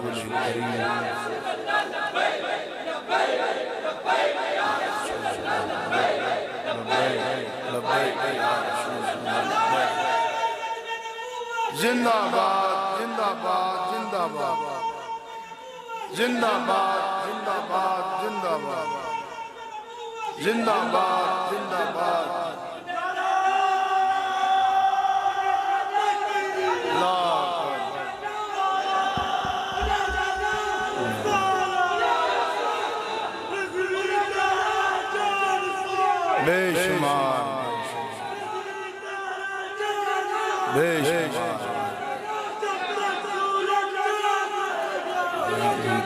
रसूलिल करीम। जिंदाबाद जिंदाबाद जिंदाबाद जिंदाबाद जिंदाबाद जिंदाबाद जिंदाबाद जिंदाबाद। बेशुमार बेशुमार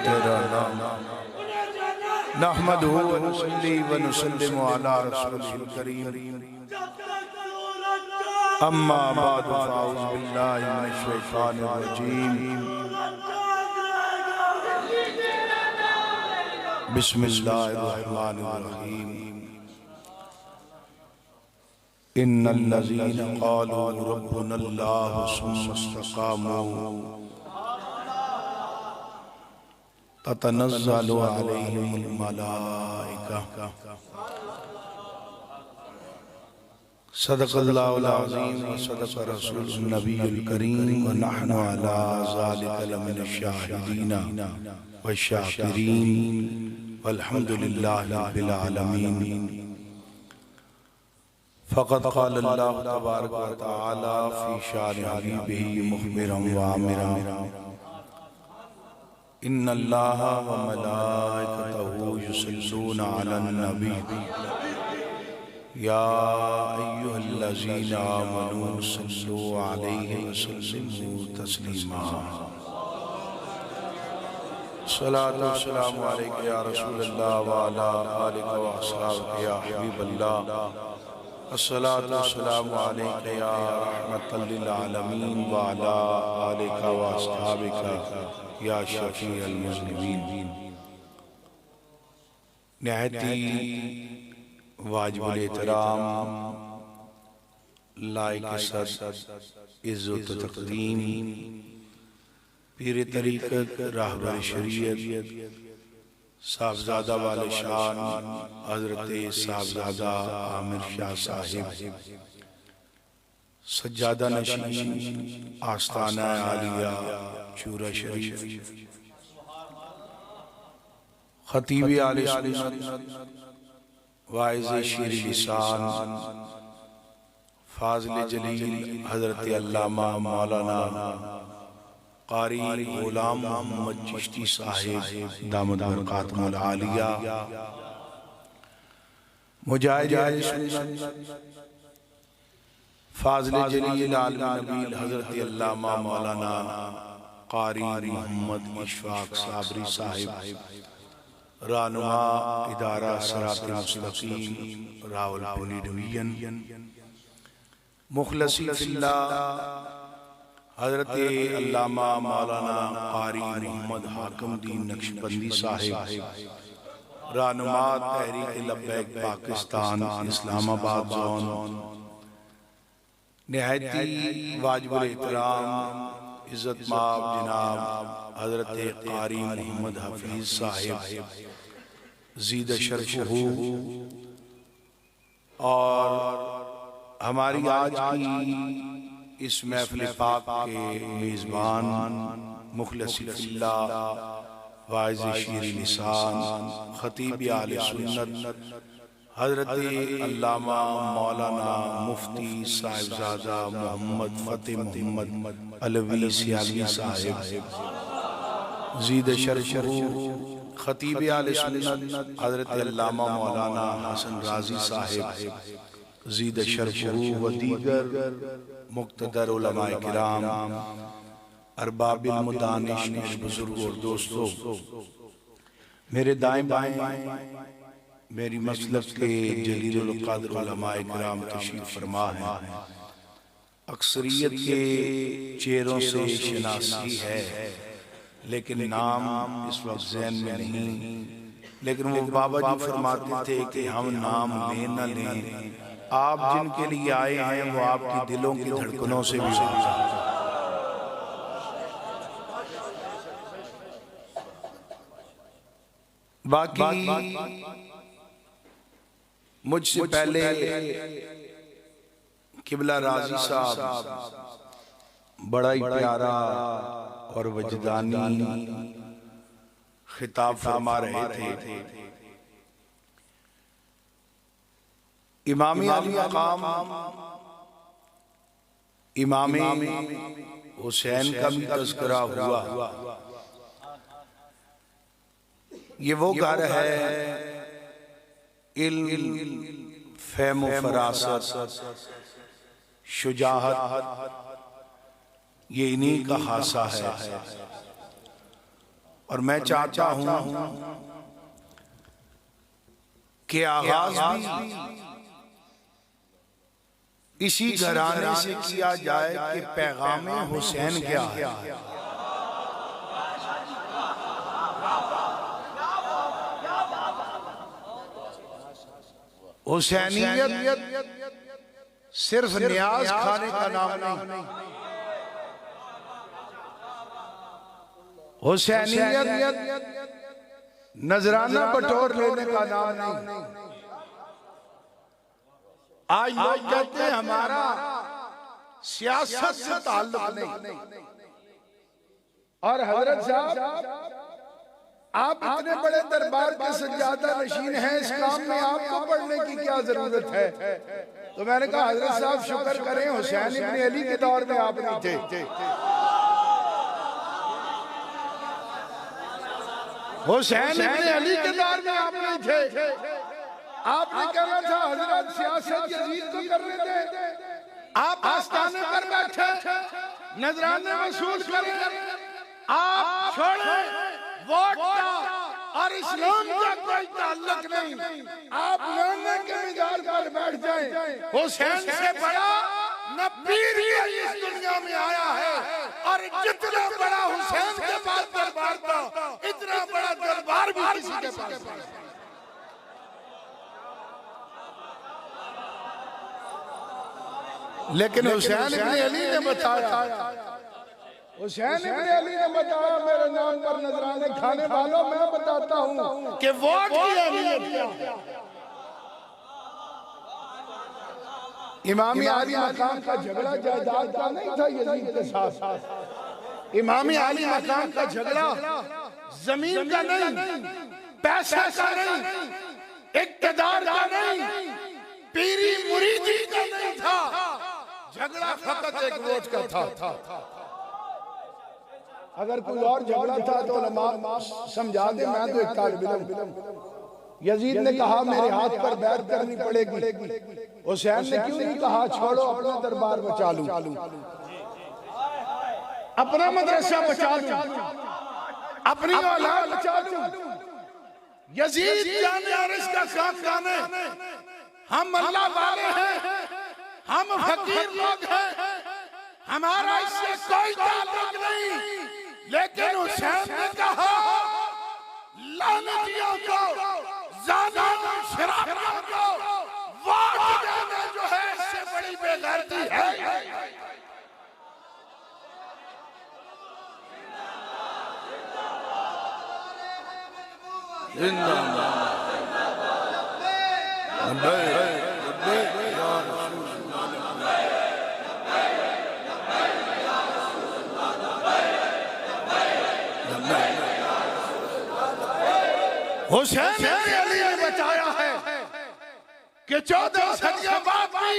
तेरा नाम नहमदुहु व नुसल्ली व नुसल्लिमु अला रसूलिल करीम। अम्मा बाद फ़अऊज़ु बिल्लाहि मिनश शैतानिर रजीम। बिस्मिल्लाहिर रहमानिर रहीम। इन्नल्लज़ीना क़ालू रब्बुनल्लाहु सुम्मा इस्तक़ामू ततनज़्ज़लु अलैहिमुल मलाइका। सदक़ल्लाहुल अज़ीम व सदक़ रसूलुन नबियुल करीम व नहनु अला ज़ालिका लमिनश शाहिदीन व शाकिरीन वल्हम्दुलिल्लाहि रब्बिल आलमीन। फ़क़द क़ालल्लाहु तबारक व तआला फ़ी शानि हबीबिही मुख़बिरन व आमिरन। इन्नल्लाहा व मलाइकतहु युसल्लूना अलन नबी या अय्युहल्लज़ीना आमनू सल्लू अलैहि व सल्लिमू तस्लीमा। सलातु व सलामु अलैका या रसूलल्लाह व अला आलिका व अस्हाबिका या हबीबल्लाह। अस्सलातु वस्सलामु अलैका या रहमतल लिल आलमीन व अला आलिका व अस्हाबिका या शफीअल मुज़निबीन। निहायती वाजिबुल एहतराम लाइक सद इज़्ज़त व तक़दीम पीर तरीक़त रहबर शरीयत साहबजादा वाले शान हज़रत साहबजादा आमिर शाह साहिब सज्जादा नशीन आस्ताना आलिया चूरा शरीफ खतीब आले सुन्नत वाइज़ शीरी लिसान फाज़िल जलील हज़रत अल्लामा मौलाना क़ारी ग़ुलाम मोहम्मद चिश्ती साहिब दामद बरकातुहुल आलिया मुजाहिद आले सुन्नत फाज़िल जलील आलिम नबील हज़रत अल्लामा मौलाना क़ारी मोहम्मद इशफ़ाक़ साबरी साहिब रहनुमा इदारा सिरात मुस्तक़ीम रावलपिंडी डिवीज़न मुख़लसी फ़िल्लाह हज़रत अल्लामा मौलाना क़ारी मोहम्मद हाकिमुद्दीन नक्शबंदी साहिब रहनुमा तहरीक लब्बैक पाकिस्तान इस्लामाबाद ज़ोन। निहायती वाजिबुल एहतराम इज़्ज़त माब जनाब हज़रत क़ारी मोहम्मद हफ़ीज़ साहिब ज़ीद शरफ़हू और हमारी आज की इस महफ़िल पाक के मेज़बान मुख़लसी फ़िल्लाह वाइज़ शीरी लिसान खतीब आले सुन्नत हज़रत अल्लामा मौलाना मुफ्ती साहिबजादा मोहम्मद फ़तेह मोहम्मद अलवी सियाली साहिब ज़ीद शरफ़हू खतीब आले सुन्नत हज़रत अल्लामा मौलाना हसन राज़ी साहिब ज़ीद शरफ़हू व दीगर मुक़्तदर उलमाए किराम अरबाबिल मुदानिश बुजुर्ग और दोस्तों, मेरे दाएं बाएं मेरी मसलक के जलीलुल क़द्र उलमाए किराम तशरीफ़ फरमा है। अक्सरियत के चेहरों से शनासी है लेकिन नाम इस वक्त ज़हन में नहीं। लेकिन वो बाबा जी फरमाते थे कि हम नाम लें न लें, आप जिनके लिए आए हैं वो आपकी दिलों की धड़कनों से भी बाकी मुझसे पहले किबला राजी साहब बड़ा ही प्यारा और वजदानी खिताब फरमा रहे थे। इमाम अली मकाम इमाम हुसैन का भी तज़किरा हुआ। ये वो घर है इल्म, फ़हम व फ़रासत, शुजाअत, ये इन्हीं का हासा है। और मैं चाहता हूं कि आगाज भी इसी घराने से किया जाए कि पैगाम हुसैन क्या है। हुसैनियत सिर्फ न्याज खाने का नाम नहीं, हुसैनियत नजराना बटोर लेने का नाम नहीं। आज लोग कहते हैं हमारा सियासत से ताल्लुक नहीं। और हजरत साहब आप इतने बड़े दरबार के सज्जादा नशीन हैं, इस काम में आपको पढ़ने की क्या जरूरत है? तो मैंने कहा हजरत साहब शुक्र करें हुसैन इब्न अली के दौर में आप नहीं थे। हुसैन इब्न अली के दौर में आप नहीं थे। आपने कहना था हजरत सियासत यजीद को करने दे, आप आस्थाने पर बैठे नजराने वसूल करें, आप छोड़े वोट का और इस्लाम का कोई ताल्लुक नहीं, आप लड़ने के मिजाज पर बैठ जाएं। हुसैन से बड़ा न पीर इस दुनिया में आया है, और जितना बड़ा हुसैन के पास दरबार था इतना बड़ा दरबार भी किसी के पास नहीं। लेकिन हुसैन इब्न अली ने बताया, हुसैन इब्न अली ने बताया मेरे नाम पर नजराने खाने वालों, मैं बताता हूँ कि वोट की अहमियत क्या है। इमाम अली मकाम का झगड़ा जायदाद का नहीं था यजीद के साथ। इमाम अली मकाम का झगड़ा जमीन का नहीं, पैसे का नहीं, इक्तदार का नहीं, पीरी मुरीदी का नहीं था। झगड़ा फकत एक वोट का था। अगर कोई और झगड़ा था तो उलमा समझा दे, मैं तो एक तालिब इल्म। यजीद ने कहा मेरे हाथ पर बैत करनी पड़ेगी। हुसैन ने क्यों नहीं कहा छोड़ो अपना दरबार बचा लूं, अपना मदरसा बचा लूं, अपनी औलाद बचा लूं। यजीद जाने और इसका काम जाने, हम अल्लाह वाले हैं, हम फकीर लोग हैं, हमारा इससे कोई ताल्लुक नहीं। लेकिन हुसैन ने कहा लानतियों को, ज़ालिमों, शराबियों को वोट देना जो है इससे बड़ी बेगैरती है। हुसैन अली ने बताया है कि 14 सदियों बाद भी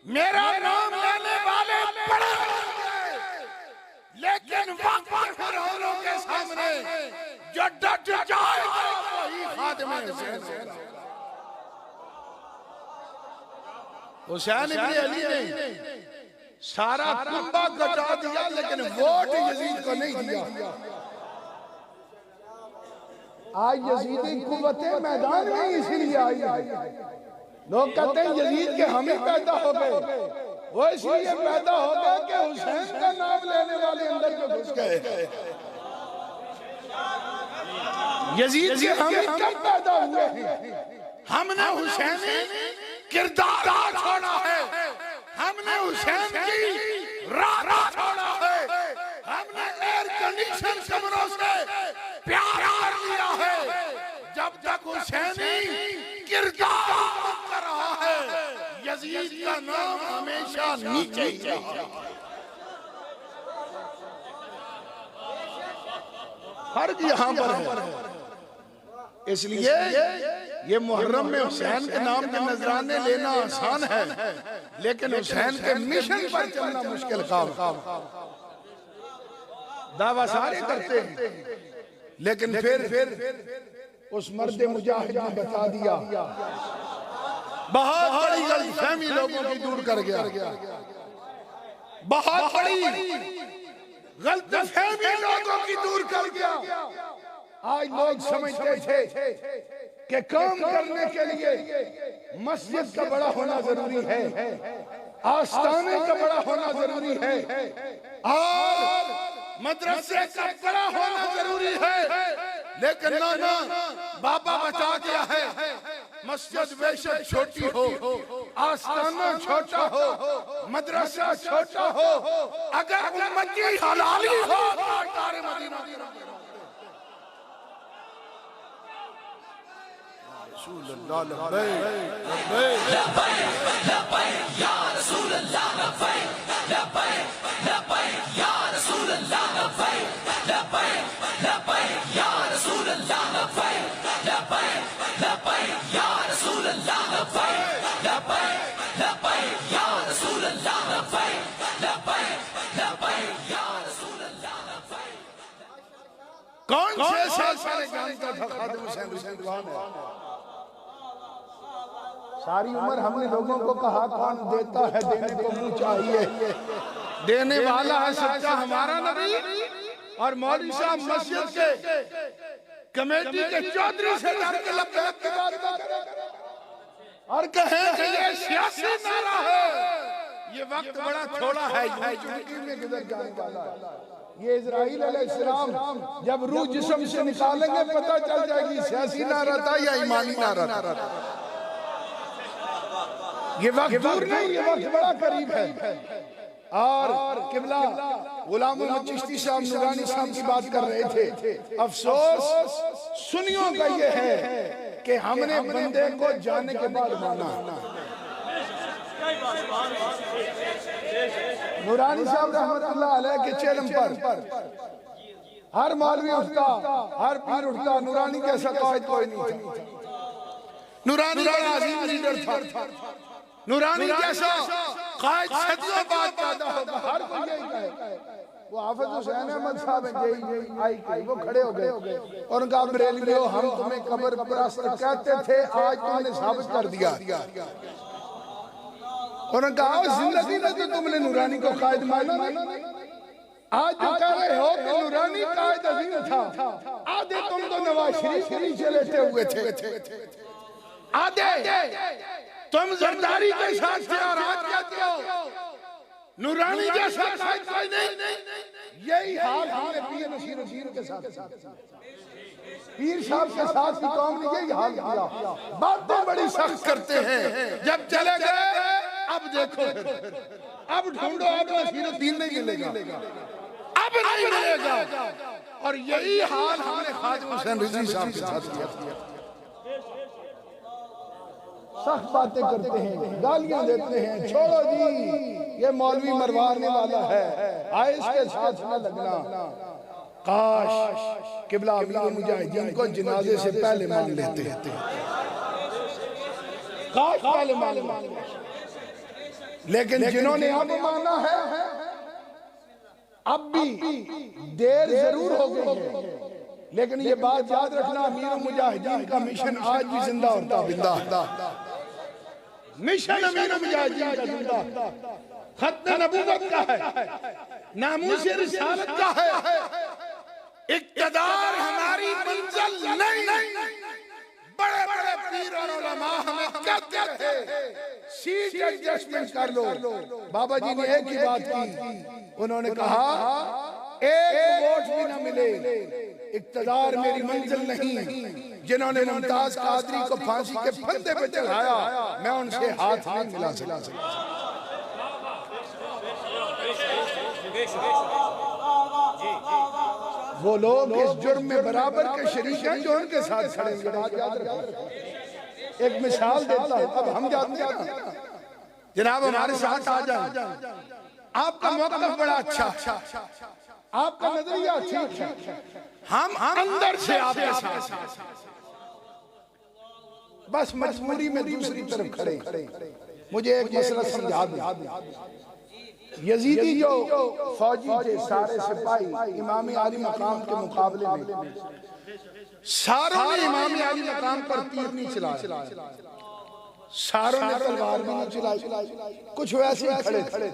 मेरा नाम लेने वाले बड़े होंगे, लेकिन वक्त फिरौनों के सामने जो डट जाएगा वही खादिम हुसैन होगा। हुसैन इब्न अली ने सारा कुंबा कटा दिया, लेकिन वोट यजीद को नहीं दिया। आज यजीदी कुव्वतें मैदान में इसीलिए आई है। लोग कहते हैं यजीद के हम ही पैदा हो गए, वो इसलिए पैदा हो गए कि हुसैन का नाम लेने वाले अंदर जो घुस गए। यजीद के हम ही कब पैदा हुए हैं? हमने हुसैनी किरदार छोड़ा है, हमने हुसैन की राह छोड़ा है, हमने एयर कंडीशन कमरों से प्यार लिया है, तक हुसैनी किरदार कर रहा है, यजीद का नाम हमेशा नीचे ही रहा। फर्क यहाँ पर है। इसलिए ये मुहर्रम में हुसैन के नाम के नजराने लेना आसान है, लेकिन हुसैन के मिशन पर चलना मुश्किल काम। दावा सारे करते हैं, लेकिन फिर उस मर्द मुजाहिद ने बता दिया, बहुत बड़ी गलतफहमी लोगों की दूर कर गया, बहुत बड़ी गलतफहमी लोगों की दूर कर गया। आज लोग समझते थे कि काम करने के लिए मस्जिद का बड़ा होना जरूरी है, आस्थाने का बड़ा होना जरूरी है, और मदरसे का बड़ा होना जरूरी है। लेकिन ना, बाबा बता दिया है, मस्जिद बेशक छोटी हो, आस्थाना छोटा हो, मदरसा छोटा हो, अगर उम्मती हलाली हो तो तारे मदीना। रसूल अल्लाह लब्बैक लब्बैक लब्बैक या रसूल अल्लाह लब्बैक लब्बैक लब्बैक या रसूल अल्लाह लब्बैक लब्बैक लब्बैक या रसूल अल्लाह लब्बैक लब्बैक लब्बैक या रसूल अल्लाह लब्बैक लब्बैक लब्बैक या रसूल अल्लाह लब्बैक लब्बैक लब्बैक या रसूल अल्लाह लब्बैक। कौन से सारे जानता था खादिम हुसैन हुसैन है? सारी उम्र हमने लोगों को कहा कौन देता है, देने को मुंह चाहिए, देने वाला है सच्चा हमारा नबी। और मौलवी साहब मस्जिद के कमेटी के चौधरी से डर के लब्बैक की बात करें और कहें कि ये सियासी नारा है। ये वक्त बड़ा थोड़ा है, में किधर जाने वाला है। ये इजराइल अलैहिस्सलाम जब रूह जिस्म से निकालेंगे पता चल जाएगी सियासी नारा था या ईमानी नारा था। ये वक्त दूर नहीं, ये वक्त बड़ा करीब है। और किबला गुलाम मोहम्मद चिश्ती साहब नूरानी साहब की बात कर रहे थे। अफसोस सुन्नियों का ये है कि हमने बंदे को जाने के बाद माना। नूरानी साहब रहमतुल्लाह अलैह के चेलम पर हर मौलवी उठता, हर पीर उठता, नूरानी जैसा कायद कोई नहीं था। नूरानी बड़ा अजीम लीडर था, नूरानी जैसा कायद सदियों बाद पैदा होगा, हर कोई यही कहे। वो हाफिज हुसैन अहमद साहब आई वो खड़े हो गए और उनका बरेलवियों हम तुम्हें कब्र परस्त कहते थे, आज तुमने साबित कर दिया। और उनका जिंदगी में तो तुमने नूरानी को कायद माना नहीं, आज जो कह रहे हो कि नूरानी कायद अजीम था, आधे तुम तो नवाज शरीफ के नीचे लेटे हुए थे, आधे तुम जरदारी के साथ थे और आज कहते हो नूरानी जैसा कायद कोई नहीं। यही हाल हमने पीर नसीर के साथ, पीर साहब के साथ की कौम ने यही हाल किया। बातें बड़ी सख्त करते हैं, जब चले गए अब देखो, अब ढूंढो, अब नसीरुद्दीन नहीं मिलेगा, अब नहीं मिलेगा। और यही हाल हमने खादिम हुसैन रिजवी साहब के साथ किया। सख्त बातें करते हैं, गालियां देते हैं, छोड़ो जी ये मौलवी मरवाने वाला है, आए इसके साथ न लगना। काश किबला अमीर मुजाहिदीन को जनाजे से पहले मान लेते, काश पहले मान लेते। लेकिन जिन्होंने अब माना है, अब भी देर जरूर हो गई है, लेकिन ये बात याद रखना, अमीर मुजाहिदीन का मिशन आज भी जिंदा और ताबिंदा। मिशन अमीर मुजाहिदीन का जिंदा, खत्म नबूवत का है, नामूस रिसालत का है। इक़्तिदार हमारी मंजिल नहीं, बड़े बड़े पीर और उलमा हमें कहते थे सीट एडजस्टमेंट कर लो। बाबा जी ने एक ही बात की, उन्होंने कहा एक वोट भी ना मिले, इक़्तिदार मेरी मंजिल नहीं। जिन्होंने मुमताज कादरी को फांसी के फंदे पे चढ़ाया, मैं उनसे हाथ नहीं मिला सकता। वो लोग इस जुर्म में बराबर के शरीक हैं जो उनके साथ खड़े हैं। बात याद रखो। एक मिसाल देता हूं, अब हम जानते हैं ना, जनाब हमारे साथ आ जाए, आपका मौक़िफ़ बड़ा अच्छा, आपका नजरिया ठीक है, हम अंदर से आपके साथ, बस मजबूरी में दूसरी तरफ खड़े। मुझे एक मसला समझा दो। यजीदी जो फौजी थे, सारे सिपाही इमाम आली मकाम के मुकाबले में सारों ने इमाम आली मकाम पर तीर नहीं चलाया, सारों ने तलवार भी नहीं चलाई, कुछ वैसे ही खड़े थे।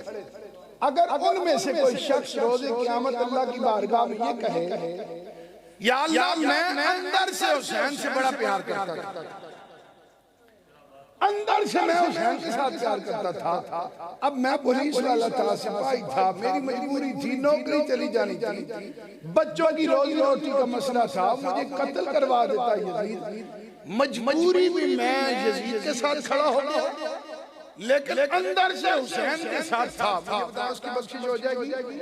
अगर उनमें से कोई शख्स रोज़े क़यामत अल्लाह की बारगाह में ये कहे, या अल्लाह मैं अंदर से हुसैन से बड़ा प्यार करता था, अंदर से मैं हुसैन के साथ प्यार करता था, अब मैं पुलिस वाला था, सिपाही था, मेरी मजबूरी थी, नौकरी चली जानी थी, बच्चों की रोजी रोटी का मसला था, मुझे कत्ल करवा देता यजीद, मजबूरी में मैं यजीद के साथ खड़ा हो गया, लेकिन अंदर से हुसैन के साथ था। मुझे बताओ उसकी बख्शिश हो जाएगी?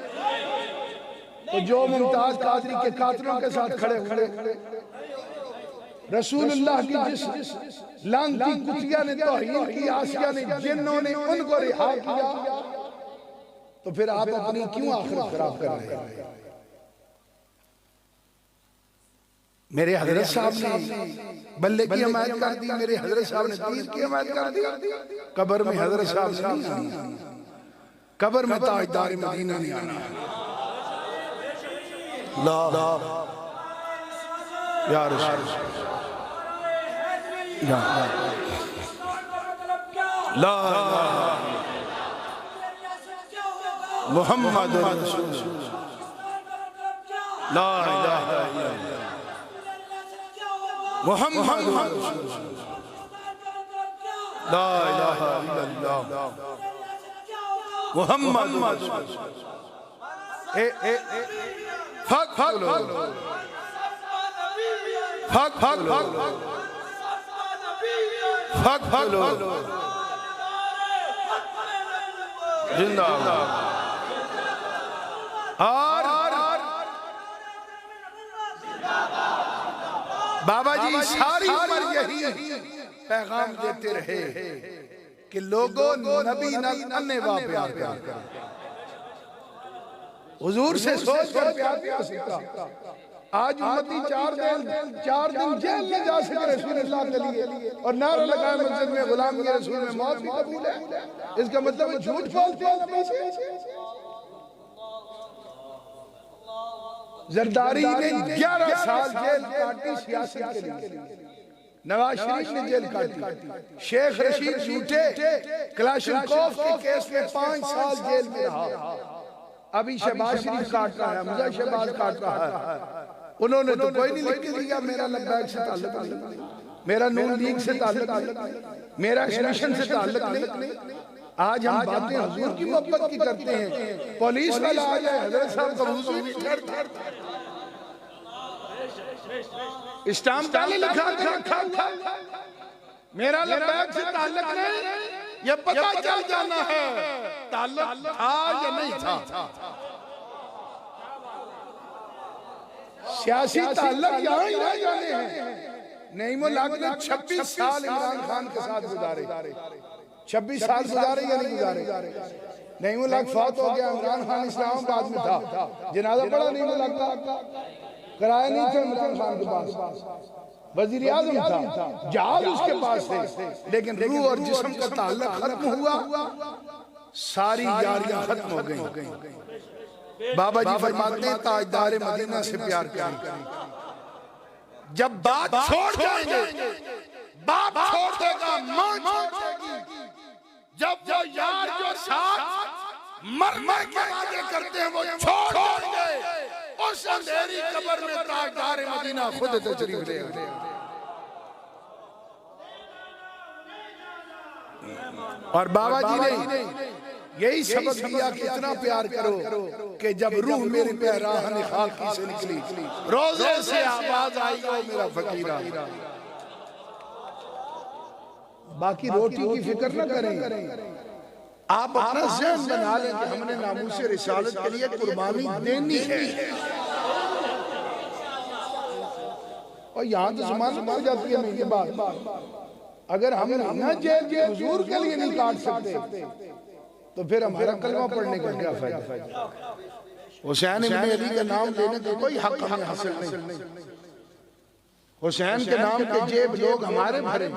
तो जो मुमताज कादरी के कातलों के साथ खड़े खड़े रसूलुल्लाह की जिस लानती कुतिया ने तौहीन की, आसिया ने, जिन्नों ने उनको रिहा किया, तो फिर आप अपनी क्यों आखिरत खराब कर रहे हैं? मेरे हजरत साहब ने बल्ले की हमायत कर दी, मेरे हजरत साहब ने तीर की हमायत कर दी। कब्र में हजरत साहब से नहीं आना, कब्र में ताजदार मदीना नहीं आना। ला या रसूल ला मुहम्मद रसूल ला इलाहा इल्लल्लाह मुहम्मद ला इलाहा इल्लल्लाह Muhammad fuck fuck fuck fuck fuck fuck जिंदाबाद। बाबा जी सारी उम्र यही पैगाम देते रहे कि लोगों नबी अन्ने वा प्यार करें, हुजूर से सोच कर प्यार नहीं हो सकता। आज उम्मती 4 दिन जेल में जा सके रसूलुल्लाह के लिए, और नारा लगाए मस्जिद में गुलामी रसूल में मौत भी कबूल है, इसका मतलब झूठ बोलते हैं नबी से। जरदारी ने 11 साल जेल काटी सियासत के लिए, नवाज शरीफ ने जेल काटी, शेख रशीद झूठे क्लाशनकोफ के केस में 5 साल जेल में रहा, अभी शहबाज शरीफ काट रहा है, मुझे शहबाज काट रहा है। उन्होंने तो कोई नहीं लिख के दिया मेरा लब्बैक से ताल्लुक नहीं, मेरा नून लीग से ताल्लुक नहीं, मेरा मिशन से ताल्लुक नहीं। आज हम बातें हुजूर की मोहब्बत की करते हैं, पुलिस वाला आ जाए हजरत साहब का वुजू नहीं करता, स्टाम्प डाले लिखा मेरा लब्बैक से ताल्लुक नहीं, ये पता चल जाना है ताल्लुक था या नहीं था। सियासी ताल्लुक यहाँ ही रह जाने हैं। नईमुल हक ने 26 साल इमरान खान के साथ गुजारे, 26 साल गुजारे या नहीं गुजारे? नईमुल हक फौत हो गया, इमरान खान इस्लामाबाद में था, जनाजा पड़ा नईमुल हक का, कराया नहीं था इमरान खान के पास, वजीर आजम था, जहाज उसके पास थे, लेकिन रूह और जिस्म का ताल्लुक खत्म हुआ, सारी यारियां खत्म हो गई। बाबा जी फरमाते हैं ताजदार मदीना से प्यार करें, जब बात छोड़ जाएंगे, बाप छोड़ देगा, मां छोड़ देगी, जब वो यार जो साथ मरने के वादे करते हैं वो छोड़ देंगे, उस अंधेरी कब्र में ताजदार मदीना खुद तशरीफ लेगा। और बाबा जी ने यही सबक दिया कि इतना प्यार करो कि जब रूह मेरी पे राहन खाकी से निकली, रोजे से आवाज आई ओ मेरा फकीरा। बाकी रोटी की फिक्र न करें, आप अपना ज़हन बना लें कि हमने नामूस रिसालत के लिए कुर्बानी देनी है। और यहाँ तो जमानत हो जाती है महीने बाद। अगर हम ना जेल के हुजूर के लिए नहीं काट सकते तो फिर हमारा कलमा पढ़ने का क्या फायदा। हुसैन इब्न अली का नाम लेने का कोई हक हमें हासिल नहीं। हुसैन के नाम के जेब लोग हमारे भरे,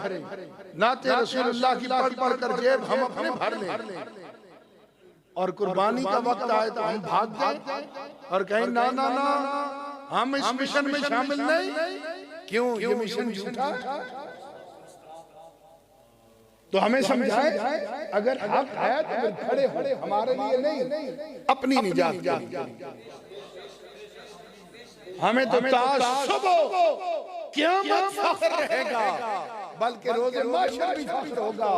नाते रसूलुल्लाह की पढ़ पढ़ कर जेब हम अपने भर लें, और कुर्बानी का वक्त आए तो हम भाग जाए और कहें ना ना ना हम इस मिशन में शामिल नहीं। क्यों? ये मिशन झूठा। तो हमें समझाए, अगर हक है तो फिर खड़े हो, हमारे लिए नहीं, अपनी निजात के लिए। हमें तो तासुब क़यामत फख्र रहेगा, बल्कि रोज़े महशर भी फख्र होगा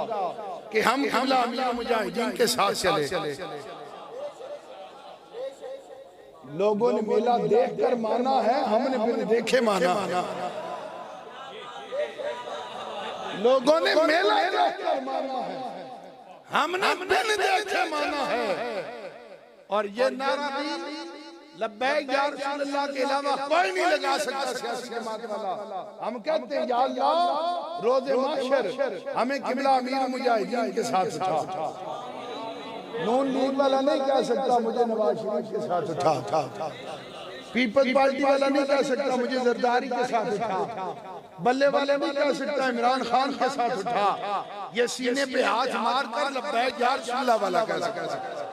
कि हम क़िबला अमीर मुजाहिदीन के साथ चले। लोगों ने मेला देखकर माना है, हमने बिन देखे माना। लोगों ने मेला देखकर माना है, हमने बिन देखे माना है। और ये नारा भी लब्बैक या रसूल अल्लाह के अलावा कोई नहीं लगा सकता सियासी जमात वाला। हम कहते हैं या अल्लाह रोज़े महशर हमें क़िबला अमीर मुजाहिदीन के साथ उठा। नून लीग वाला नहीं कह सकता मुझे नवाज शरीफ के साथ उठा, पीपल्स पार्टी वाला नहीं कह सकता मुझे जरदारी के साथ उठा, बल्ले वाले नहीं कह सकता इमरान खान के साथ उठा। ये सीने पे हाथ मार कर लब्बैक या रसूल अल्लाह वाला कह सकता है।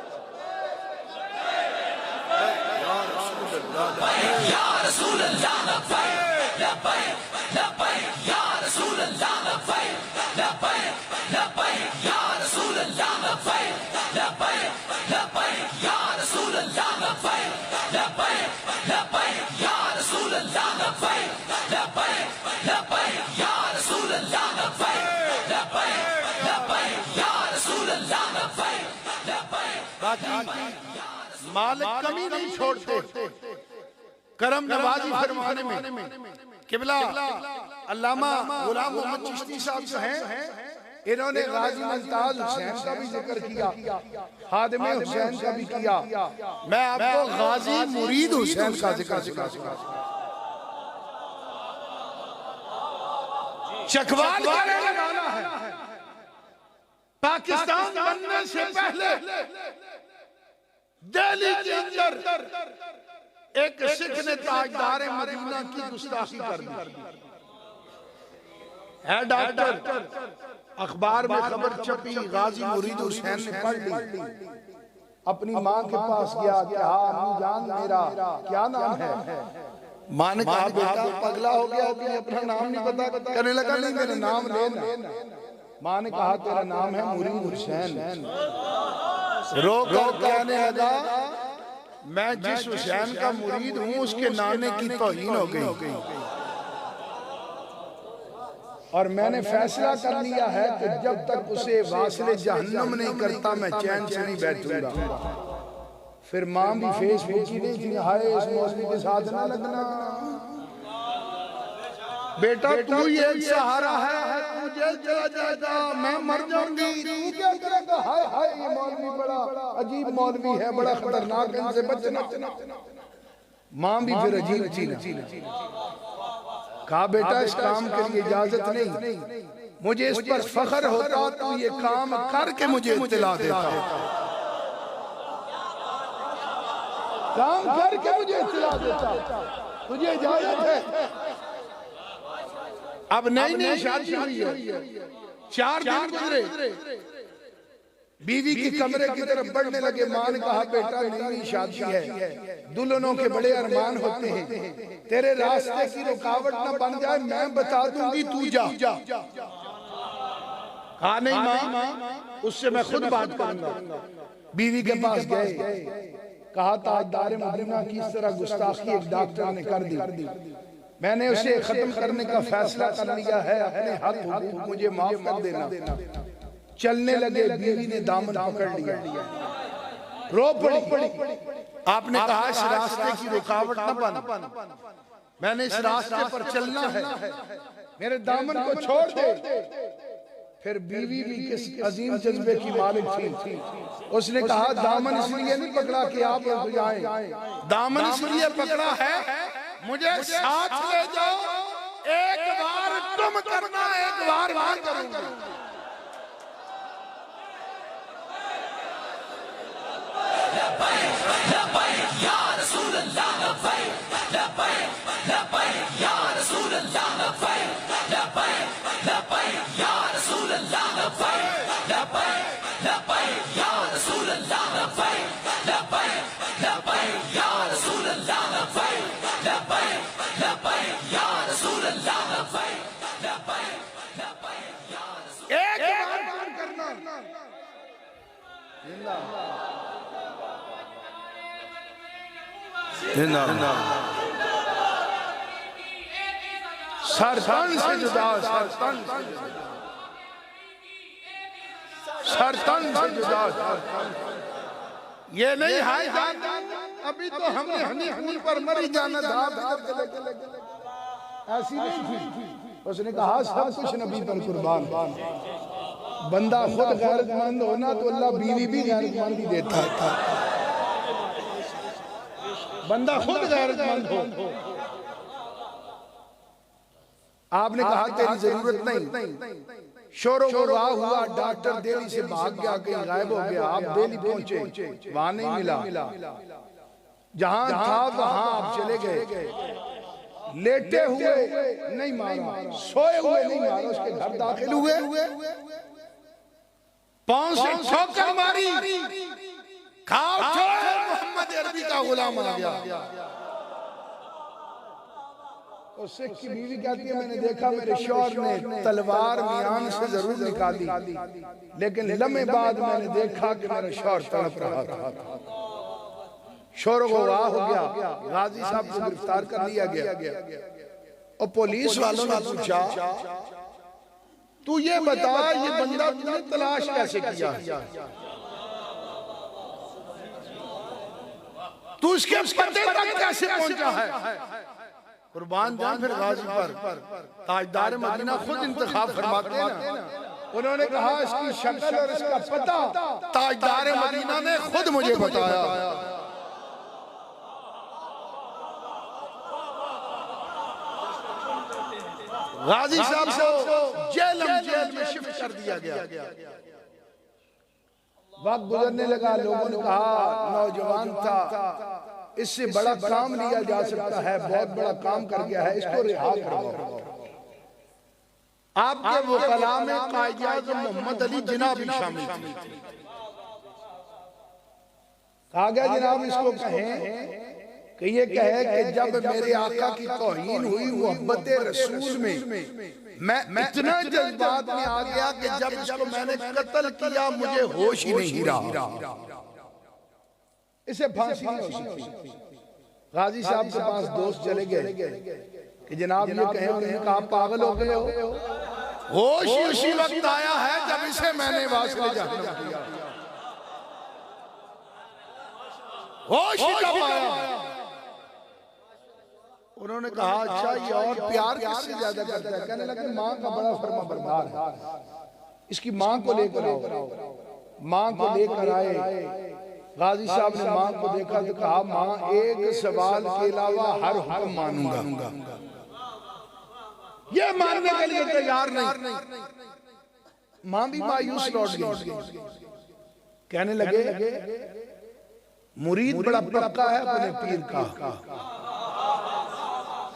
या रसूल अल्लाह लब्बैक लब्बैक लब्बैक या रसूल अल्लाह लब्बैक लब्बैक लब्बैक या रसूल अल्लाह लब्बैक लब्बैक लब्बैक या रसूल अल्लाह लब्बैक लब्बैक लब्बैक या रसूल अल्लाह लब्बैक लब्बैक लब्बैक या रसूल अल्लाह लब्बैक लब्बैक लब्बैक या रसूल अल्लाह लब्बैक लब्बैक। बाकी मालिक कमी नहीं छोड़ते करम नवाजी फरमाने में। क़िबला अल्लामा गुलाम मोहम्मद चिश्ती साहब जो हैं, इन्होंने गाजी मुमताज हुसैन का भी जिक्र किया, खादिम हुसैन का भी किया। मैं आपको गाजी मुरीद हुसैन का जिक्र सुनाऊंगा। चकवाल का लगाना है। पाकिस्तान बनने से पहले दिल्ली के अंदर एक सिख ने ताजदार मदीना की गुस्ताखी कर दी है। डॉक्टर अखबार में खबर छपी, गाजी मुरीद हुसैन ने पढ़ ली, अपनी माँ के पास गया कि हाँ अम्मी जान मेरा क्या नाम है। माँ ने कहा बेटा पगला हो गया, तुम्हें अपना नाम नहीं पता। कहने लगा नहीं मेरा नाम लेना। माँ ने कहा तेरा नाम है मुरीद हुसैन। रो कर कहने लगा मैं जिस हुसैन का मुरीद हूँ उसके नाने की तौहीन हो गई, और मैंने फैसला कर लिया है कि जब तक उसे वासिले जहन्नम नहीं करता मैं चैन से नहीं बैठूंगा। फिर माँ भी फेसबुक की नहीं थी, हाय इस मौलवी के साथ ना लगना, बेटा तू ही एक सहारा है, तू जेल चला जाएगा, मैं मर जाऊंगी, तू क्या करेगा। हाय हाय ये मौलवी बड़ा अजीब मौलवी है, बड़ा खतरनाक, इनसे बचना। माँ भी फिर अजीब थी, कहा बेटा इस काम के लिए इजाजत नहीं, मुझे इस पर फख्र होता तू ये काम करके मुझे इत्तला देता, काम करके मुझे इत्तला देता, तुझे इजाजत है। अब नई शादी हुई है, 4 दिन गुजरे, बीवी के कमरे की तरफ बढ़ने लगे। माँ ने कहा बेटा नई शादी है, दुल्हनों के बड़े अरमान होते हैं, तेरे रास्ते की रुकावट ना बन जाए, मैं बता दूंगी तू जा। कहा नहीं माँ उससे मैं खुद बात करूंगा। बीवी के पास गए, कहा ताजदार मदीना की इस तरह गुस्ताखी एक डॉक्टर ने कर दी, मैंने उसे खत्म करने का फैसला कर लिया है, अपने हक हुकूक मुझे माफ कर देना। चलने लगे, बीवी ने दामन पकड़ लिया, रो पड़ी। आपने कहा इस रास्ते की रुकावट न बन, मैंने इस रास्ते पर चलना है, मेरे दामन को छोड़ दे। फिर बीवी भी किस अजीम जज्बे की मालिक थी, उसने कहा दामन इसलिए नहीं पकड़ा कि आप जाएं, दामन इसलिए पकड़ा है मुझे साथ ले जाओ एक बार तुम करना, एक बार मैं करूंगा। एक बार करना। सरतन से जुदा, सरतन से जुदा। ये नहीं है अभी तो हमने हनी पर मरी जाना था। ऐसी नहीं थी। उसने कहा सब कुछ नबी पर कुर्बान। बंदा खुद गैरतमंद होना तो अल्लाह बीवी भी गैरतमंद देता था। बंदा खुद गैरतमंद हो। आपने कहा तेरी जरूरत नहीं। शोरो वाह हुआ, डॉक्टर दिल्ली से भाग गया, कहीं गायब हो गया। आप दिल्ली पहुंचे, वहां नहीं मिला। जहां था वहां आप चले गए। लेटे हुए नहीं मारा, सोए हुए नहीं मारा, उसके घर दाखिल हुए, पांव से ठोकर मारी, खाओ मोहम्मद अरबी का गुलाम आ गया। और सिख की बीवी कहती है मैंने देखा मेरे शौहर ने तलवार मियान से जरूर निकाली, लेकिन लम्हे बाद मैंने देखा कि मेरा शौहर तड़प रहा था। शोर वाह हो गया। गाजी साहब को गिरफ्तार कर लिया गया। और पुलिस वालों ने पूछा तू ये बता ये बंदा तूने तलाश कैसे किया, तू उसके पते तक कैसे पहुंचा है। कुर्बान जान फिर गाजी पर ताजदार मदीना खुद इंतखाब फरमाते हैं ना। उन्होंने कहा इसकी शक्ल और इसका पता ताजदार मदीना ने खुद मुझे बताया। गाजी साहब को जेल में शिफ्ट कर दिया गया। वक्त गुजरने लगा, लोगों ने कहा नौजवान था, इससे बड़ा काम लिया जा सकता है, बहुत बड़ा काम कर गया है, इसको रिहा करो। आपके वकला में कायद-ए-आज़म मोहम्मद अली जिन्ना भी शामिल थे। कहा गया जनाब इसको कहें कि ये कहे कि जब मेरे आका की तौहीन हुई मोहब्बत रसूल में मैं इतना जज्बात में आ गया कि जब इसको मैंने कत्ल किया मुझे होश ही नहीं रहा। इसे फांसी नहीं हो सकती। गाजी साहब के पास दोस्त चले गए कि जनाब ये कहे, उन्होंने कहा पागल हो गए हो, होश ही उसी वक्त आया है जब इसे मैंने वास्ते जहन्नम किया। होश ही कब आया। उन्होंने कहा अच्छा ये और प्यार किससे ज्यादा करता है। कहने लगे माँ का बड़ा फर्मा बरदार है, इसकी माँ को लेकर आओ। माँ को लेकर आए। गाजी साहब ने माँ को देखा तो कहा माँ एक सवाल के अलावा हर हुक्म मानूंगा। ये मानने के लिए तैयार नहीं। माँ भी मायूस लौट गई। कहने लगे मुरीद बड़ा पक्का है अपने पीर का,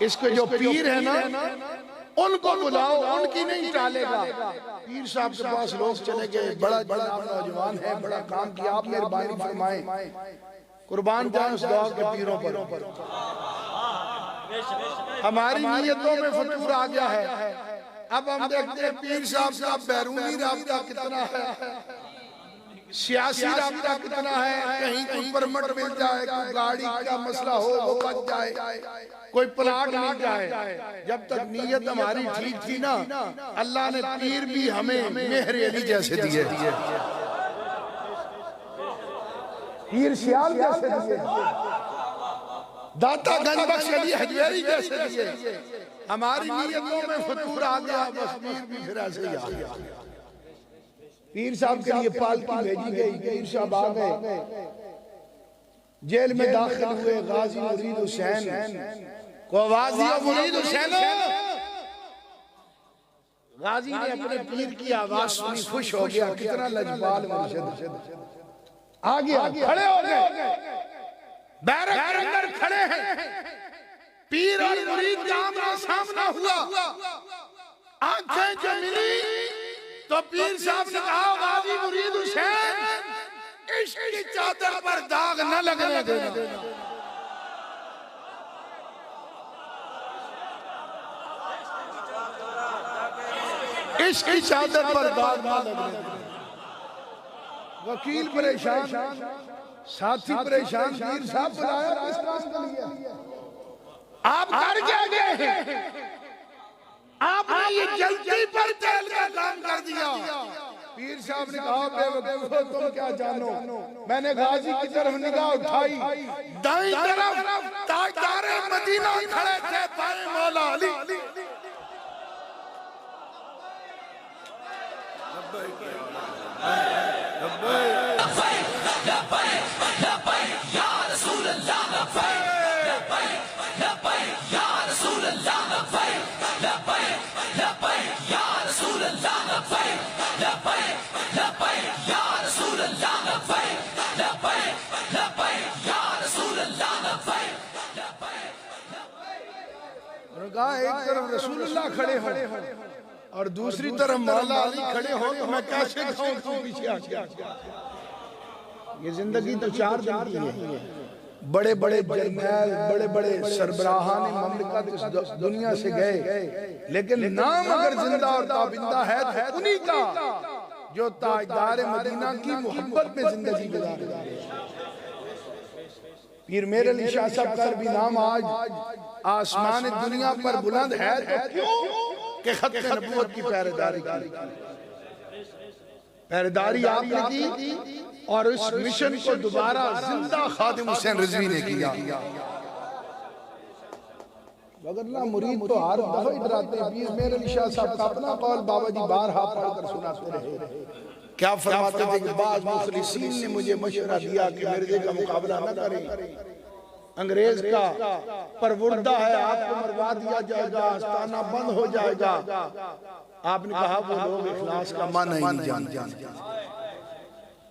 इसके जो पीर है ना उनको बुलाओ, उनकी नहीं टालेगा। पीर साहब के पास लोग चले गए, बड़ा नौजवान है, बड़ा काम किया, आप मेहरबानी फरमाएं, कुर्बान जाए उस दौर के पीरों पर। हमारी नीयतों में फतूर आ गया है। अब हम देखते हैं पीर साहब का बैरूनी राब्ता कितना है, सियासी राब्ता कितना है। कहीं कोई परमिट मिल जाए, कोई गाड़ी का मसला हो वो बच जाए, कोई प्लाट मिल जाए। जब तक नीयत हमारी ठीक थी ना, अल्लाह ने पीर भी हमें मेहर अली जैसे दिए, पीर सियाल जैसे दिए, दाता गंज अली हजवेरी जैसे दिए। हमारी नीयतों में फतूर आ गया, बस पीर भी फिर ऐसे ही आ गया। पीर साहब के लिए पालकी भेजी गई, पीर साहब आ गए, जेल में दाखिल हुए। गाजी मुरीद हुसैन को आवाज दी, मुरीद हुसैन गाजी ने अपने पीर की आवाज सुनी, खुश हो गया, कितना लजपाल मुर्शिद। आगे खड़े हो गए, बैरक के अंदर खड़े हैं, पीर और मुरीद का आमना सामना हुआ। आंखें जो मिली तो पीर साहब ने कहा, गाजी मुरीद हुसैन, इश्क की चादर पर दाग न लगने देना। इश्क की चादर पर दाग न लगने देना। वकील परेशान, साथी परेशान, पीर साहब बुलाया किस काम के लिए? आप कर क्या गए हैं? आपने ये जल्दी पर तेल का काम कर दिया। पीर साहब ने कहा, बेवकूफो तुम क्या जानो, मैंने गाजी की तरफ निगाह उठाई, दाईं तरफ ताजदारे मदीना खड़े थे, बाएं मौला अली। एक तरफ रसूलुल्लाह खड़े हो और दूसरी तरफ मौला अली खड़े हो, तो मैं कैसे खाऊं तू पीछे आ गया। ये जिंदगी तो 4 दिन की है। बड़े बड़े जर्नैल, बड़े बड़े सरबराहान ममलिकत इस दुनिया से गए, लेकिन नाम अगर जिंदा और ताबिंदा है तो उन्हीं का जो ताजदार मदीना की मोहब्बत में जिंदगी गुजार रहे हैं। पीर मेरे अली शाह साहब का भी नाम आज आसमान दुनिया पर बुलंद है, तो क्यों कि खत नबूवत की पहरेदारी आपने की और इस मिशन को दोबारा जिंदा खादिम हुसैन रिजवी ने किया। वगरना मुरीद तो हर दफा ही डराते हैं। पीर मेरे अली शाह साहब का अपना कौल बाबा जी बार हाथ पढ़कर सुनाते रहे। क्या फरमाते थे कि बाज़ मुखलिसीन ने मुझे मशवरा दिया कि मिर्जे का मुकाबला न करें, अंग्रेज का परवुर्दा है, आपको मरवा दिया जाएगा, आस्ताना बंद हो जाएगा। आपने कहा वो लोग इखलास का मान नहीं जानते।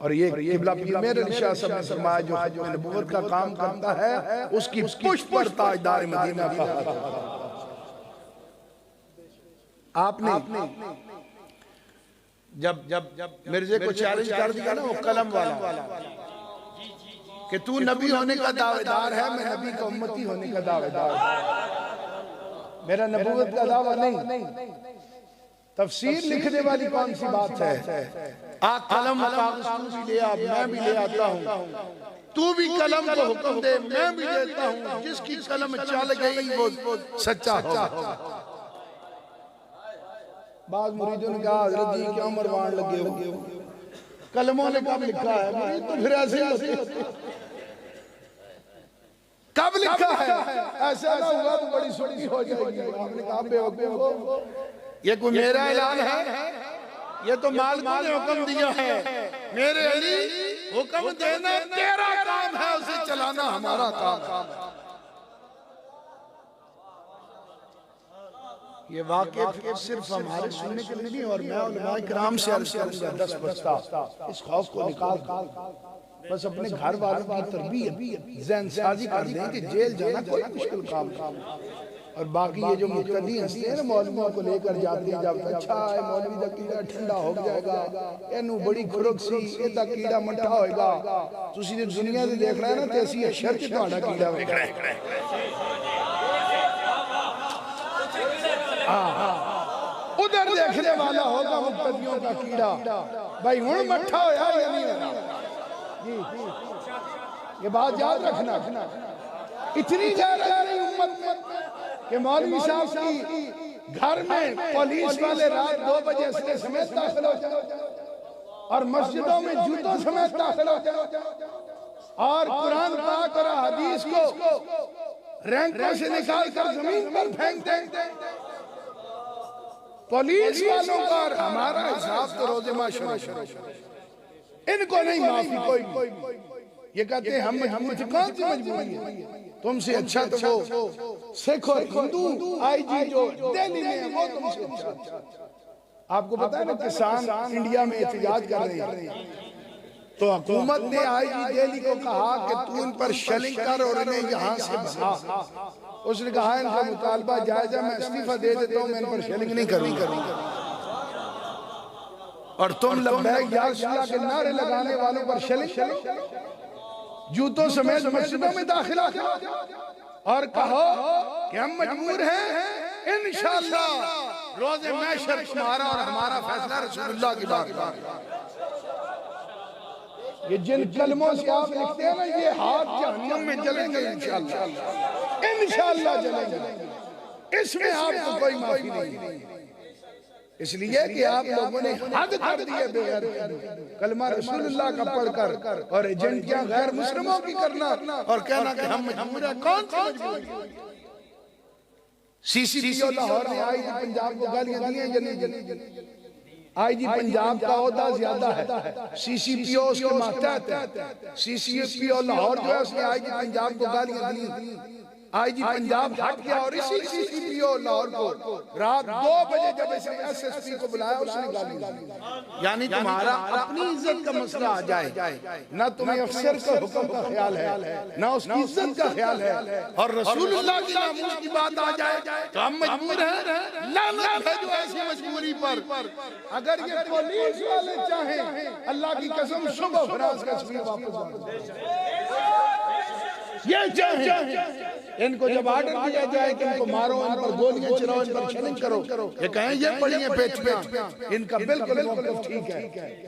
और ये किबला पीर मेरे अली शाह साहब ने फरमाया, जो खत्म नबूवत का काम करता है उसकी पुष्प पर ताजदार मदीना का हाथ। आपने जब मिर्जे को चैलेंज कर दिया ना, वो कलम वाला, कि तू नबी होने का दावेदार है, मैं नबी का उम्मती होने का दावेदार, मेरा नबूवत का दावा नहीं। तफसीर लिखने वाली कौन सी बात है? आ कलम कागज तू भी ले आ, मैं भी ले आता हूँ, तू भी कलम को हुक्म दे, मैं भी देता हूँ, जिसकी कलम चल गई वो सच्चा होगा। बाज़ मुरीदों ने कहा, हज़रत जी क्यों मरवान लगे हो? कलमों ने कब लिखा है? मुरीद तो फिर ऐसे ही कब लिखा है? ऐसा ना हुआ तो बड़ी सुनी हो जाएगी। आपने कहा, बेवकूफो, ये कोई मेरा ऐलान है? ये तो मालिक ने हुक्म दिया है। मेरे अली हुक्म देना तेरा काम है, उसे चलाना हमारा काम है। ये वाक़या सिर्फ हमारे सुनने के लिए नहीं, और मैं उलमाए किराम से अर्ज़ करूंगा 10 बस्ता इस खौफ को निकाल बस अपने घर वालों की तरबियत ज़हन साजी कर दें कि जेल जाना कोई मुश्किल काम नहीं। और बाकी ये जो मुक़्तदी हंसते हैं ना, मौलवियों को लेकर जाते हैं, जब अच्छा है मौलवी दा कीड़ा ठंडा हो जाएगा, एनू बड़ी खुरक सी एदा कीड़ा मट्ठा होएगा। तुसीं ते दुनिया दे देख रहे ना, ते असीं अशर च तुहाडा कीड़ा वेख रहे हैं। उधर देखने वाला होगा मुक़्तदियों का कीड़ा, भाई हुण मट्ठा होया या नहीं होया? ये बात याद रखना। इतनी ज्यादा नहीं उम्मत में कि मौलवी साहब की घर में पुलिस वाले रात 2 बजे असले समेत दाखिल हो जाए और मस्जिदों में जूतों समेत दाखिल हो जाए और कुरान पाक और हदीस को रैंकों से निकाल कर जमीन पर फेंक दें। पुलिस वालों का और हमारा हिसाब तो रोज़े माशरा, इनको नहीं माफी कोई। ये कहते हैं हम कौन सी मजबूरी है? तुमसे अच्छा तो वो सिख और हिंदू आईजी जो दिल्ली में है, वो तुमसे अच्छा। आपको पता है ना किसान इंडिया में एहतजाज कर रहे हैं, तो हुकूमत ने आईजी दिल्ली को कहा कि तू इन पर शेलिंग कर और इन्हें यहाँ से भगा। उसने कहा इनका मुतालबा जायज है, मैं इस्तीफा दे देता हूँ, मैं इन पर शेलिंग नहीं करूँगा। और तुम लब्बैक या रसूलल्लाह के नारे लगाने वालों पर शेलिंग, जूतों समेत मस्जिदों में दाखिला और कहो कि हम मजबूर हैं, इंशाअल्लाह रोज़े महशर तुम्हारा और हमारा फैसला रसूलुल्लाह की बात। ये जिन कलमों से आप लिखते हैं ना, ये हाथ जहन्नम में जलेंगे इंशाअल्लाह, इंशाअल्लाह जलेंगे, इसमें आपको कोई माफी नहीं। इसलिए कि आप लोगों ने हद कर दी है बेगैर कलमा रसूलुल्लाह का पढ़कर और एजेंटियां गैर मुस्लिमों की करना और कहना कि हम मजबूर हैं। कौन सी मजबूरी? सीसीपीओ लाहौर ने आईजी पंजाब को गालियां दी हैं या नहीं? आईजी पंजाब का ओहदा ज्यादा है, सीसीपीओ उसके मातहत है। सीसीपीओ लाहौर जो है उसने आईजी पंजाब को गालियां दी। आईजी पंजाब हट गया और इसी सीसीपीओ लाहौर को रात 2 बजे जब इसने एसएसपी को बुलाया उसने गाली दी। यानी तुम्हारा अपनी इज्जत का मसला आ जाए, ना तुम्हें अफसर का हुक्म का ख्याल है, ना उसकी इज्जत का ख्याल है, और रसूलुल्लाह की नामूस की बात आ जाए तो हम मजबूर हैं। लानत है जो ऐसी मजबूरी पर। अगर ये पुलिस वाले चाहें, अल्लाह की कसम सुबह फराज का तस्वीर वापस ये चाहे इनको जब ऑर्डर दिया जाए कि इनको मारो, इन पर गोलियां चलाओ, इन पर शेलिंग करो, ये कहें ये पड़ी है पेच, इनका बिल्कुल मौक़िफ़ ठीक है।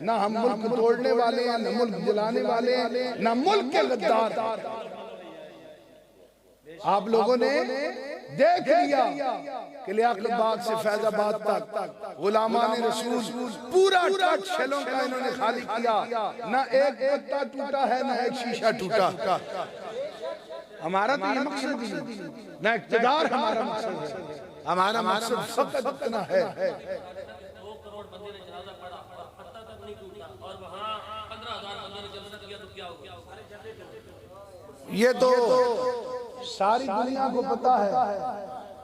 ना हम मुल्क तोड़ने वाले हैं, ना मुल्क जलाने वाले हैं, ना मुल्क के गद्दार। आप लोगों ने देख लिया कि लियाकत बाग से फैजाबाद तक गुलामान रसूल पूरा ट्रक शेलों का इन्होंने खाली किया, ना एक पत्ता टूटा है, ना एक शीशा टूटा। हमारा तो ये मकसद ही नहीं, ना इक़्तिदार हमारा मकसद है, हमारा मकसद फकत इतना है। 2 करोड़ बंदे ने जनाजा पढ़ा, पत्ता तक नहीं टूटा, और वहाँ 15,000 बंदों ने जलसा किया, तो क्या हो गया? ये तो सारी दुनिया को पता है,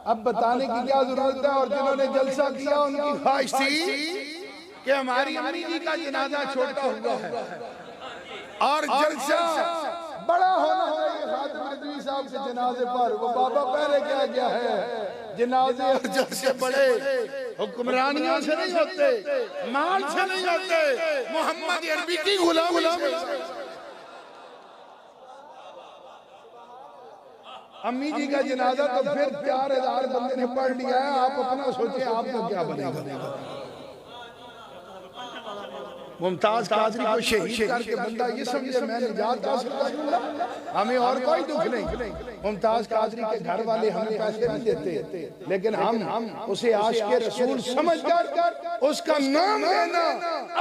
अब बताने की क्या जरूरत है। और जिन्होंने जलसा किया उनकी ख्वाहिश थी कि हमारी अम्मी जी का जनाजा छोटा हुआ है और जलसा बड़ा होना चाहिए खातिम रिजवी साहब के जनाजे पर। वो बाबा पहले क्या गया है, जनाजे और जलसे बड़े हुक्मरानियों से नहीं होते, माल से नहीं होते, मोहम्मद अरबी की गुलामी से। अम्मी जी का जनाजा तो फिर 4,000 बंदे ने पढ़ लिया है, आप अपना सोचिए आपको क्या बनेगा। मुमताज कादरी को शहीद करके बंदा ये समझे मैं निजात हासिल करूंगा, हमें और कोई दुख नहीं। मुमताज कादरी के घर वाले हमें पैसे नहीं देते, लेकिन हम उसे आशिक़े रसूल समझकर उसका नाम लेना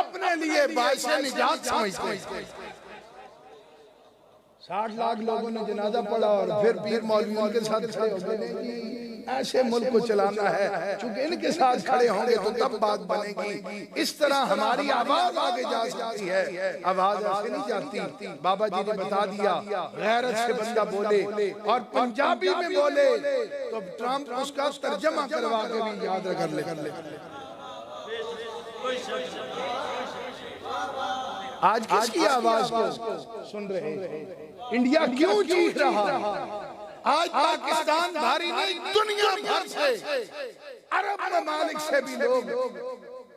अपने लिए बाइस निजात समझते हैं। 60 लाख लोगों ने जनाजा पढ़ा और फिर पीर मौलवियों के साथ खड़े हो गए। ऐसे मुल्क को चलाना है, चूंकि इनके साथ खड़े होंगे तो तब बात बनेगी। इस तरह हमारी आवाज आगे जा सकती है, आवाज ऐसे नहीं जाती। बाबा जी ने बता दिया, गैरत से बंदा बोले और पंजाबी में बोले तो ट्रम्प उसका तर्जमा करवा के भी याद कर ले। आज किसकी आवाज को सुन रहे हैं? इंडिया क्यों चीख रहा? आज पाकिस्तान भारी नहीं, दुनिया भर से, अरब ममालिक से भी लोग,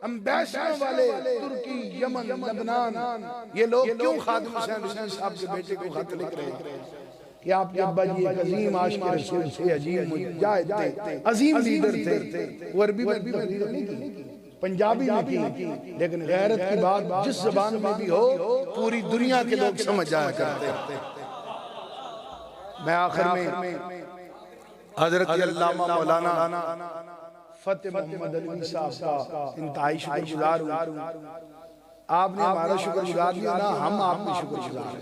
एम्बेसडर वाले तुर्की, यमन, लबनान, ये लोग क्यों खादिम हुसैन साहब के बेटे को खत लिख रहे हैं कि आपके अब्बा जी एक अजीम आशिक़ रसूल थे, अजीम मुजाहिद थे, अजीम लीडर थे। वो अरबी में तकरीर नहीं की, पंजाबी में की, लेकिन गैरत की बात जिस ज़बान में भी हो पूरी दुनिया के लोग समझ जाया करते हैं। मैं आखिर में हजरत अल्लामा मौलाना फतेह मोहम्मद अलवी साहब का इंतहाई शुक्रगुजार हूँ। आपने हमारा शुक्रगुजार किया ना, हम आपके शुक्रगुजार।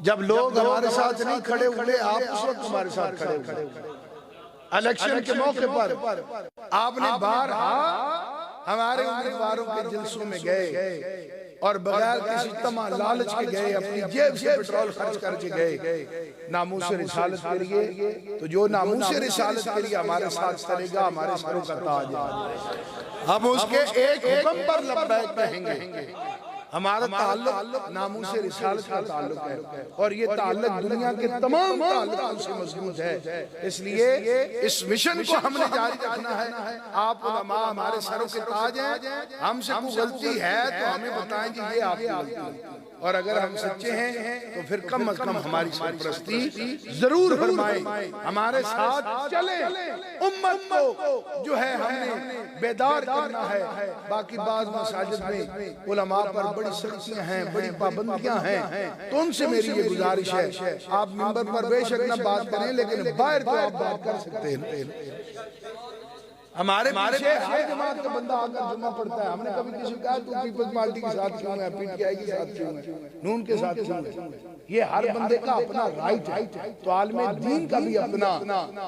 जब लोग हमारे साथ नहीं खड़े हुए, आप उस वक्त हमारे साथ खड़े हुए। इलेक्शन के मौके पर आपने बारहा हमारे उम्मीदवारों के जलसों में गए, और बगैर किसी तमा लालच के गए, अपनी जेब से पेट्रोल खर्च करके गए नामूस रिसालत के लिए, तो जो नामूस रिसालत के लिए हमारे साथ चलेगा हमारे सरों का ताज है। हम उसके एक हुक्म पर लब्बैक कहेंगे। हमारा ताल्लुक नामूस रिसालत का ताल्लुक है और ये ताल्लुक दुनिया के तमाम ताल्लुकों से मजबूत है। इसलिए इस मिशन को हमने जारी रखना है। आप उलमा हमारे सरों के ताज हैं, हमसे कोई गलती है तो हमें बताएं कि ये आपकी गलती है, और अगर हम सच्चे हैं तो फिर कम अज कम हमारी सरपरस्ती जरूर फरमाएं, हमारे साथ चले। उम्मत को जो है हमने बेदार करना है। बाकी बाज़ मसाजिद में उलमा पर बड़ी सख्तियां हैं, बड़ी पाबंदियां हैं, तो उनसे मेरी ये गुजारिश है, आप मिंबर पर बेशक न बात करें लेकिन बाहर तो आप बात कर सकते हैं। हमारे पीछे हर जमात का बंदा आकर जुम्मा पढ़ता है। हमने कभी किसी को कहा तू पीपल्स पार्टी के साथ क्यों है, पीटीआई के साथ क्यों है, नून के साथ क्यों है? ये हर बंदे का अपना राइट है। तो आलमे दीन का भी अपना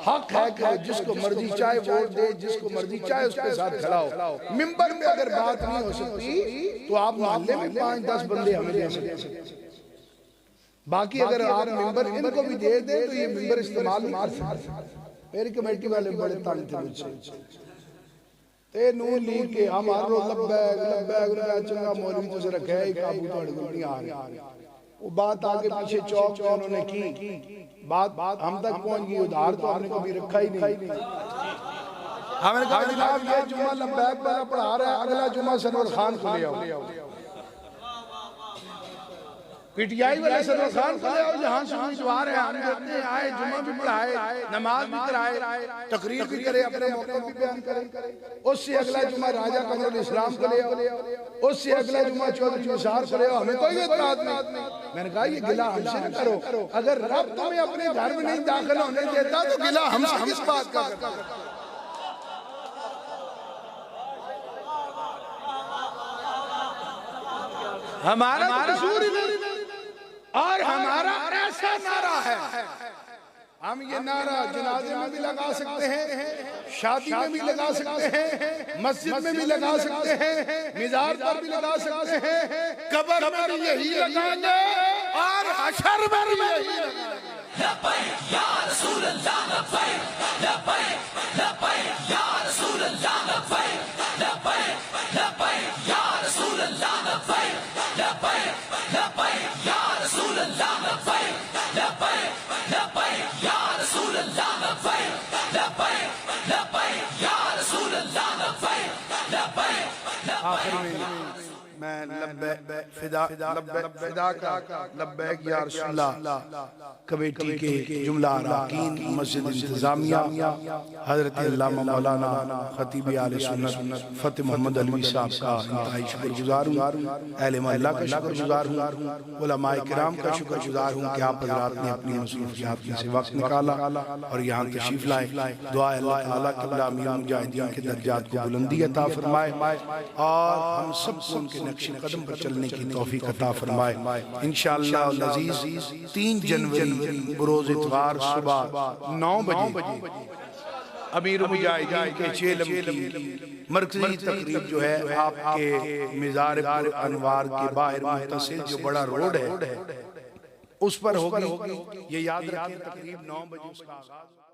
हक है कि जिसको मर्जी चाहे वोट दे, जिसको मर्जी चाहे उसके साथ खड़ा हो। मिंबर में अगर बात नहीं हो सकती तो आप मोहल्ले में 5-10 बंदे हमें दे सकते। बाकी अगर आप मिंबर इनको भी दे दें तो ये मिंबर इस्तेमाल नहीं कर सकते। मेरी कमेटी वाले बड़े तंग थे मुझसे, ते नून लीग के हमारो लब्बैक लब्बैक उन्होंने चंगा मौलवी तो से रखा है, काबू तोड़ को नहीं आ रहे। वो बात आगे पीछे चौक में उन्होंने की, बात हम तक पहुंच गई, उधार तो हमने कभी रखा ही नहीं। हमने कहा जनाब ये जुम्मा लब्बैक वाला पढ़ा रहा है, अगला जुम्मा सरवर खान को ले आओ, पीटीआई वाले सरवर खान को ले आओ, जहां से उम्मीदवार है हम कहते हैं आए, जुम्मा भी पढ़ाए, नमाज भी कराए, तकरीर भी करे, अपने मौके भी बयान करे। उससे अगला जुम्मा राजा कमरुल इस्लाम को ले आओ, उससे अगला जुम्मा चौधरी निसार को ले आओ, हमें कोई एतराज नहीं। मैंने कहा ये गिला हमसे न करो, अगर रब तुम्हें अपने घर में नहीं दाखिल होने देता तो गिला हमसे किस बात का करता? हमारा कसूर ही नहीं, और हमारा ऐसा नारा है, हम ये नारा जनाजे में भी लगा सकते हैं, शादी में भी लगा सकते हैं, मस्जिद में भी लगा सकते हैं, मिज़ार पर भी लगा सकते हैं, कब्र में भी यही लगाएंगे और हशर में भी यही लगाएंगे। लब्बैक या रसूल अल्लाह, लब्बैक लब्बैक लब्बैक या रसूल अल्लाह, लब्बैक लब्बैक लब्बैक या रसूल अल्लाह, लब्बैक लब्बैक लब्बैक या रसूल अल्लाह, लब्बैक लब्बैक लब्बैक या रसूल अल्लाह, लब्बैक लब्बैक लब्बैक या रसूल अल्लाह, लब्बैक लब्बैक। आखिर में मैं लब्बैक फिदा का लब्बैक या रसूलल्लाह कमेटी के जुमला अरकान मस्जिद इंतजामिया हजरत अल्लामा मौलाना खतीब आले सुन्नत फतेह मोहम्मद अलवी साहब का इंतहाई शुक्रगुजार हूँ, अहले मोहल्ला का शुक्रगुजार हूँ, उलमाए किराम का शुक्रगुजार हूँ कि आप हज़रात ने अपनी मसरूफियात में से वक्त निकाला और यहाँ तशरीफ लाए। दुआ अल्लाह ताला क़िबला अमीर मुजाहिदीन के दर्जात को बुलंदी अता फरमाए और हम सबको उनके नक्शे कदम पर चलने की तौफीक अता फरमाए। इंशाअल्लाह अज़ीज़ 3 जनवरी बरोज़ इतवार सुबह 9 बजे अमीर मुजाहिदीन के चेलम की मरकज़ी तकरीब जो है आपके मिज़ार अनवार के बाहर मुत्तसिल जो बड़ा रोड है उस पर होगी। ये याद रखें, तकरीब 9 बजे उसका आगाज़।